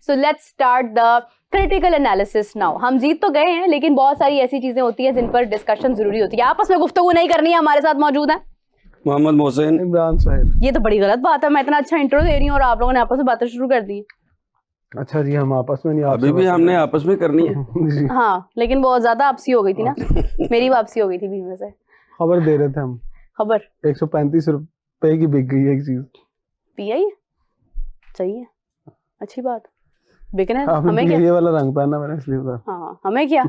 So let's start the critical analysis now. हम जीत तो गए हैं, लेकिन बहुत सारी ऐसी चीजें होती हैं जिन पर डिस्कशन जरूरी होती है। आपस में गुफ्तगू नहीं करनी है। हमारे साथ मौजूद है मोहम्मद मोहसिन, इमरान साहिब। ये तो बड़ी गलत बात है। मैं इतना अच्छा इंट्रो दे रही हूँ और आप लोगों ने आपस में बातें शुरू कर दी। अच्छा जी, हम आपस में नहीं, अभी भी हमने आपस में करनी है। हाँ, लेकिन बहुत ज्यादा आपसी हो गई थी ना। मेरी वापसी हो गई थी बीच में से। खबर दे रहे थे हम। खबर 135 रुपए की बिक गई है एक चीज। पिया ही सही है, अच्छी बात। बिकने आपने हमें क्या, ये वाला रंग पहना मैंने इसलिए बता। हाँ हमें क्या।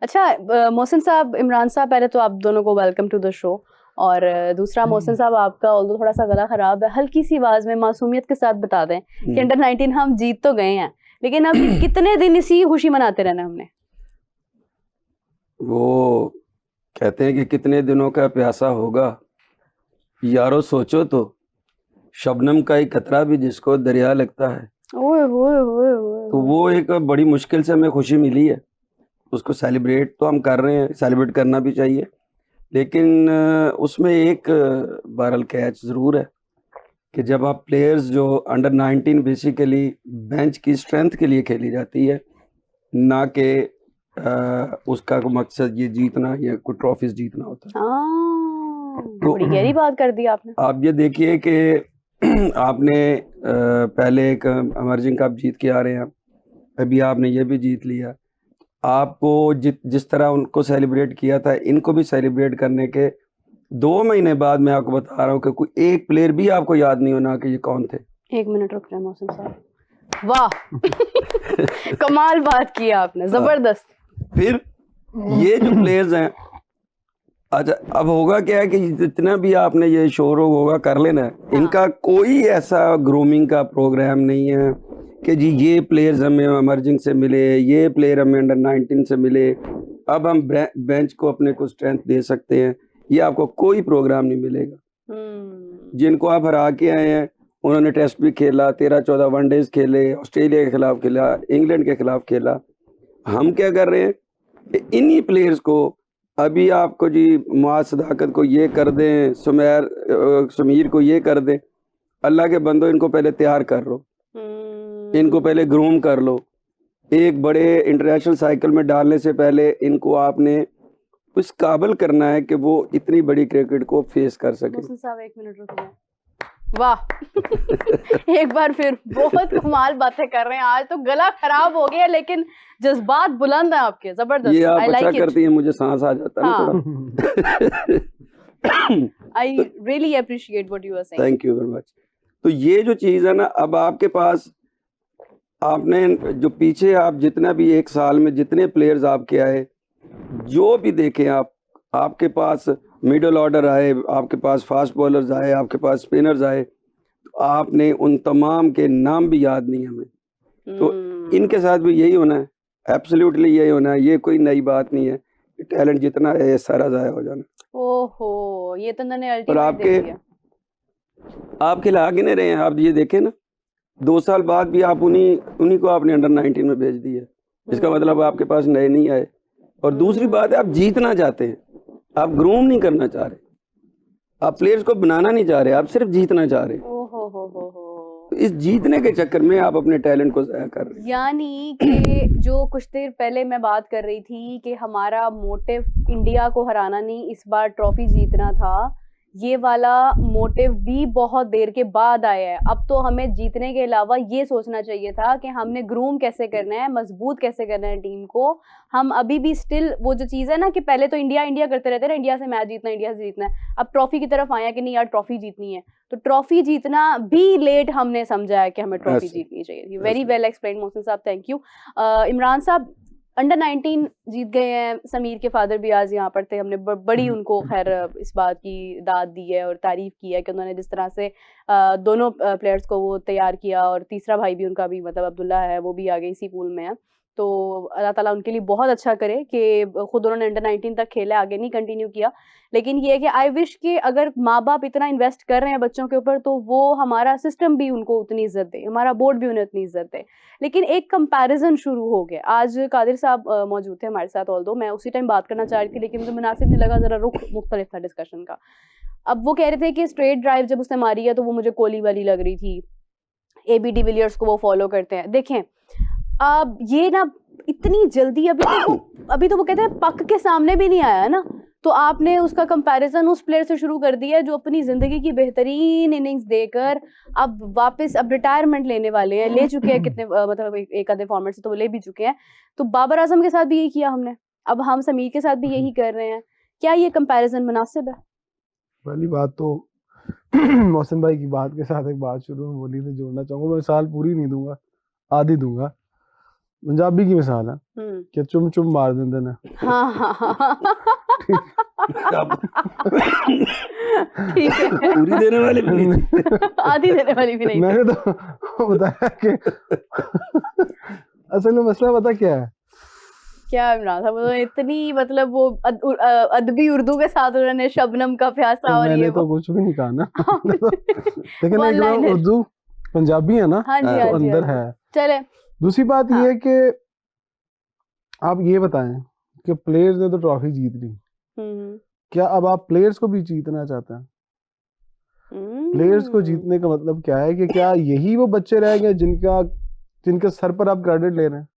अच्छा मोहसिन साहब, इमरान साहब, पहले तो आप दोनों को वेलकम टू द शो। और दूसरा मोहसिन साहब, आपका ऑल्दो थोड़ा सा गला खराब है, हल्की सी आवाज में मासूमियत के साथ बता दें कि अंडर 19 हम जीत तो गए हैं, लेकिन अब कितने दिन इसी खुशी मनाते रहना हमने। वो कहते हैं कि कितने दिनों का प्यासा होगा यारो, सोचो तो शबनम का एक कतरा भी जिसको दरिया लगता है। ओए ओए ओए ओए। तो वो एक बड़ी मुश्किल से हमें खुशी मिली है, उसको सेलिब्रेट तो हम कर रहे हैं, सेलिब्रेट करना भी चाहिए, लेकिन उसमें एक बहरहाल कैच ज़रूर है कि जब आप प्लेयर्स जो अंडर 19 बेसिकली बेंच की स्ट्रेंथ के लिए खेली जाती है, ना कि उसका मकसद ये जीतना या कोई ट्रॉफीज जीतना होता है। तो बड़ी गहरी बात कर दी आपने। आप ये देखिए कि आपने पहले एक इमर्जिंग कप जीत के आ रहे हैं, अभी आपने ये भी जीत लिया। आपको जिस तरह उनको सेलिब्रेट किया था, इनको भी सेलिब्रेट करने के 2 महीने बाद मैं आपको बता रहा हूँ कि कोई एक प्लेयर भी आपको याद नहीं होना कि ये कौन थे। 1 मिनट रुक जाए मोहसिन साहब। वाह कमाल बात की आपने, जबरदस्त। फिर ये जो प्लेयर्स हैं, अच्छा अब होगा क्या है कि जितना भी आपने ये शोर होगा कर लेना है, इनका कोई ऐसा ग्रूमिंग का प्रोग्राम नहीं है कि जी ये प्लेयर्स हमें इमर्जिंग से मिले, ये प्लेयर हमें अंडर 19 से मिले, अब हम बेंच को अपने को स्ट्रेंथ दे सकते हैं। ये आपको कोई प्रोग्राम नहीं मिलेगा। जिनको आप हरा के आए हैं, उन्होंने टेस्ट भी खेला, 13-14 वनडेज खेले, ऑस्ट्रेलिया के खिलाफ खेला, इंग्लैंड के खिलाफ खेला। हम क्या कर रहे हैं, इन्हीं प्लेयर्स को अभी आपको जी मुआज सदाकत को ये कर दें, समीर को ये कर दें। अल्लाह के बंदो, इनको पहले तैयार कर लो, इनको पहले ग्रूम कर लो। एक बड़े इंटरनेशनल साइकिल में डालने से पहले इनको आपने उस काबिल करना है कि वो इतनी बड़ी क्रिकेट को फेस कर सके। साहब 1 मिनट रुकिए। वाह एक बार फिर बहुत कमाल बातें कर रहे हैं। आज तो गला खराब हो गया, लेकिन जज्बात बुलंद हैं आपके, जबरदस्त। ये आप अच्छा करती हैं, मुझे सांस आ जाता है ना थोड़ा। I really appreciate what you are saying. Thank you very much. तो ये जो चीज़ है ना, अब आपके पास, आपने जो पीछे आप जितना भी एक साल में जितने प्लेयर्स आपके आए, जो भी देखें आप, आपके पास मिडल ऑर्डर आए, आपके पास फास्ट बॉलर्स आए, आपके पास स्पिनर्स आए, तो आपने उन तमाम के नाम भी याद नहीं हमें। तो इनके साथ भी यही होना है, एब्सोल्युटली यही होना है। ये कोई नई बात नहीं है। टैलेंट जितना है सारा ज़ाया हो जाना। ओहो, ये तो मैंने और अल्टीमेट दे दिया। आप खिला के नहीं रहे हैं। आप ये देखें ना, 2 साल बाद भी आप उन्हीं को आपने अंडर 19 में भेज दिया। इसका मतलब आपके पास नए नहीं आए। और दूसरी बात है, आप जीतना चाहते हैं, आप ग्रूम नहीं करना चाह रहे, आप प्लेयर्स को बनाना नहीं चाह रहे, आप सिर्फ जीतना चाह रहे हैं। तो इस जीतने के चक्कर में आप अपने टैलेंट को ज़ाया कर रहे हैं। यानी कि जो कुछ देर पहले मैं बात कर रही थी कि हमारा मोटिव इंडिया को हराना नहीं, इस बार ट्रॉफी जीतना था, ये वाला मोटिव भी बहुत देर के बाद आया है। अब तो हमें जीतने के अलावा ये सोचना चाहिए था कि हमने ग्रूम कैसे करना है, मजबूत कैसे करना है टीम को। हम अभी भी स्टिल वो जो चीज़ है ना कि पहले तो इंडिया इंडिया करते रहते हैं ना, इंडिया से मैच जीतना, इंडिया से जीतना है। अब ट्रॉफी की तरफ आया कि नहीं यार ट्रॉफी जीतनी है, तो ट्रॉफी जीतना भी लेट हमने समझा है कि हमें ट्रॉफी जीतनी चाहिए। वेरी वेल एक्सप्लेन मोहसिन साहब, थैंक यू। इमरान साहब, अंडर 19 जीत गए हैं। समीर के फादर भी आज यहाँ पर थे, हमने बड़ी उनको खैर इस बात की दाद दी है और तारीफ की है कि उन्होंने जिस तरह से दोनों प्लेयर्स को वो तैयार किया। और तीसरा भाई भी उनका भी, मतलब अब्दुल्ला है, वो भी आगे इसी पूल में है। तो अल्लाह ताला उनके लिए बहुत अच्छा करे कि खुद उन्होंने अंडर 19 तक खेला, आगे नहीं कंटिन्यू किया। लेकिन ये है कि आई विश कि अगर माँ बाप इतना इन्वेस्ट कर रहे हैं बच्चों के ऊपर, तो वो हमारा सिस्टम भी उनको उतनी इज्जत दे, हमारा बोर्ड भी उन्हें उतनी इज्जत दे। लेकिन एक कंपैरिजन शुरू हो गया। आज कादिर साहब मौजूद थे हमारे साथ, ऑल्दो मैं उसी टाइम बात करना चाह रही थी, लेकिन मुझे मुनासिब नहीं लगा, ज़रा रुख मुख्तलिफ था डिस्कशन का। अब वो कह रहे थे कि स्ट्रेट ड्राइव जब उसने मारी है तो वो मुझे कोहली वाली लग रही थी। AB डिविलियर्स को वो फॉलो करते हैं। देखें अब ये ना इतनी जल्दी अभी तो वो कहते हैं पक के सामने भी नहीं आया ना, तो आपने उसका कंपैरिजन उस प्लेयर से शुरू कर दिया जो अपनी जिंदगी की बेहतरीन इनिंग्स देकर अब वापस अब रिटायरमेंट लेने वाले हैं, ले चुके हैं कितने मतलब एक आधे फॉर्मेट से तो वो ले भी चुके हैं। तो बाबर आजम के साथ भी यही किया हमने, अब हम समीर के साथ भी यही कर रहे हैं। क्या ये कंपैरिजन मुनासिब है? पहली बात तो मोहसिन भाई की बात के साथ एक बात शुरू में बोली थी, जोड़ना चाहूंगा। मैं मिसाल पूरी नहीं दूंगा, आधी दूंगा। पंजाबी की मिसाल है कि चुम चुम मार देंगे ना। हाँ हाँ हाँ ठीक है, पूरी देने वाले भी नहीं, आधी देने वाली भी नहीं। मैंने तो बताया कि असल में मसला पता क्या है, क्या इमरान साहब वो इतनी मतलब वो अदबी उर्दू के साथ उन्होंने शबनम का प्यासा और मैंने ये तो वो कुछ भी नहीं कहा ना लेकिन One एक बार liner। उर्दू पंजाबी है ना, हाँ जी, तो हाँ जी, अंदर हाँ जी। है। चले दूसरी बात हाँ। ये है कि आप ये बताएं कि प्लेयर्स ने तो ट्रॉफी जीत ली, क्या अब आप प्लेयर्स को भी जीतना चाहते हैं? प्लेयर्स को जीतने का मतलब क्या है कि क्या यही वो बच्चे रह गए जिनके सर पर आप क्रेडिट ले रहे हैं?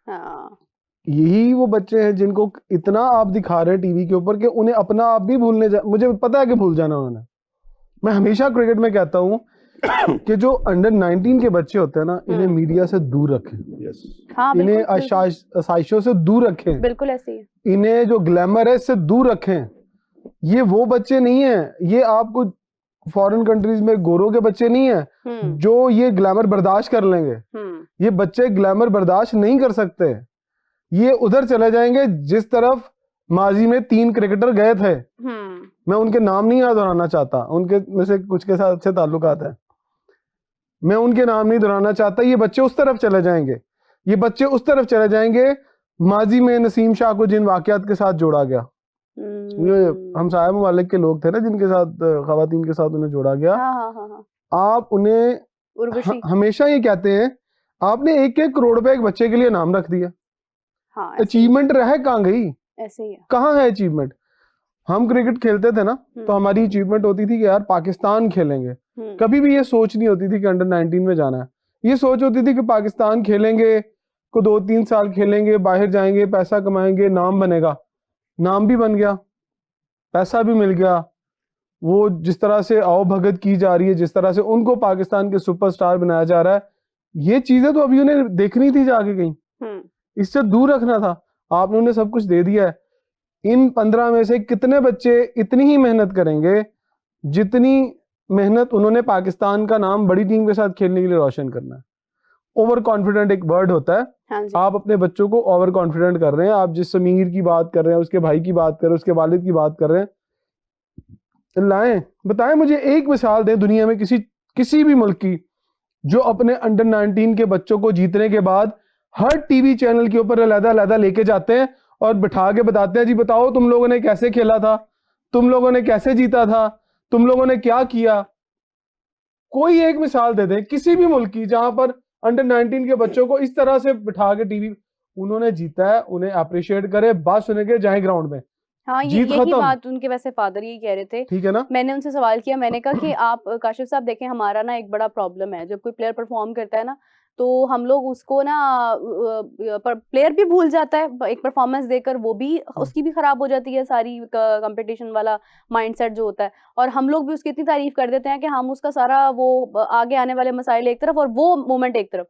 हाँ। यही वो बच्चे हैं जिनको इतना आप दिखा रहे हैं टीवी के ऊपर कि उन्हें अपना आप भी मुझे पता है कि भूल जाना उन्होंने। मैं हमेशा क्रिकेट में कहता हूं कि जो अंडर 19 के बच्चे होते हैं ना, इन्हें मीडिया से दूर रखें। हाँ, इन्हें बिल्कुल आशाइशों से दूर रखें। बिल्कुल ऐसे ही है। इन्हें जो ग्लैमर है इससे दूर रखें। ये वो बच्चे नहीं है, ये आपको फॉरेन कंट्रीज में गोरों के बच्चे नहीं है जो ये ग्लैमर बर्दाश्त कर लेंगे। ये बच्चे ग्लैमर बर्दाश्त नहीं कर सकते। ये उधर चले जाएंगे जिस तरफ माजी में 3 क्रिकेटर गए थे। मैं उनके नाम नहीं याद दोहराना चाहता, उनके में से कुछ के साथ अच्छे ताल्लुकात है, मैं उनके नाम नहीं दोहराना चाहता। ये बच्चे उस तरफ चले जाएंगे, ये बच्चे उस तरफ चले जाएंगे। माजी में नसीम शाह को जिन वाकयात के साथ जोड़ा गया, ये हम साहब ममालिक के लोग थे ना जिनके साथ खवातीन के साथ उन्हें जोड़ा गया। आप उन्हें हमेशा ये कहते हैं आपने 1-1 करोड़ रुपए एक बच्चे के लिए नाम रख दिया। अचीवमेंट रह कहाँ गई? ऐसे ही है। कहाँ है अचीवमेंट? हम क्रिकेट खेलते थे ना तो हमारी अचीवमेंट होती थी कि यार पाकिस्तान खेलेंगे। कभी भी ये सोच नहीं होती थी कि अंडर 19 में जाना है। ये सोच होती थी कि पाकिस्तान खेलेंगे, को 2-3 साल खेलेंगे, बाहर जाएंगे, पैसा कमाएंगे, नाम बनेगा। नाम भी बन गया, पैसा भी मिल गया। वो जिस तरह से आओ भगत की जा रही है, जिस तरह से उनको पाकिस्तान के सुपरस्टार बनाया जा रहा है, ये चीजें तो अभी उन्हें देखनी थी जाके कहीं, इससे दूर रखना था। आपने उन्हें सब कुछ दे दिया है। इन 15 में से कितने बच्चे इतनी ही मेहनत करेंगे जितनी मेहनत उन्होंने पाकिस्तान का नाम बड़ी टीम के साथ खेलने के लिए रोशन करना है? ओवर कॉन्फिडेंट एक वर्ड होता है। हाँ जी। आप अपने बच्चों को ओवर कॉन्फिडेंट कर रहे हैं। आप जिस समीर की बात कर रहे हैं, उसके भाई की बात कर रहे हैं, उसके वालिद की बात कर रहे हैं, लाएं, बताएं मुझे एक मिसाल दें दुनिया में किसी भी मुल्क की जो अपने अंडर 19 के बच्चों को जीतने के बाद हर टीवी चैनल के ऊपर अलग-अलग लेके जाते हैं और बिठा के बताते हैं जी बताओ तुम लोगों ने कैसे खेला था, तुम लोगों ने कैसे जीता था, तुम लोगों ने क्या किया। कोई एक मिसाल दे दें किसी भी मुल्क की जहां पर अंडर 19 के बच्चों को इस तरह से बिठा के टीवी, उन्होंने जीता है, उन्हें अप्रिशिएट करे, बात सुने के जाए ग्राउंड में। हाँ, यही बात उनके वैसे फादर यही कह रहे थे। ठीक है ना? मैंने उनसे सवाल किया, मैंने कहा कि आप काशिफ साहब देखें, हमारा ना एक बड़ा प्रॉब्लम है, जब कोई प्लेयर परफॉर्म करता है ना तो हम लोग उसको ना प्लेयर भी भूल जाता है एक परफॉर्मेंस देकर, वो भी उसकी भी खराब हो जाती है सारी कंपटीशन वाला माइंडसेट जो होता है, और हम लोग भी उसकी इतनी तारीफ कर देते हैं कि हम उसका सारा वो आगे आने वाले मसाइल एक तरफ और वो मोमेंट एक तरफ।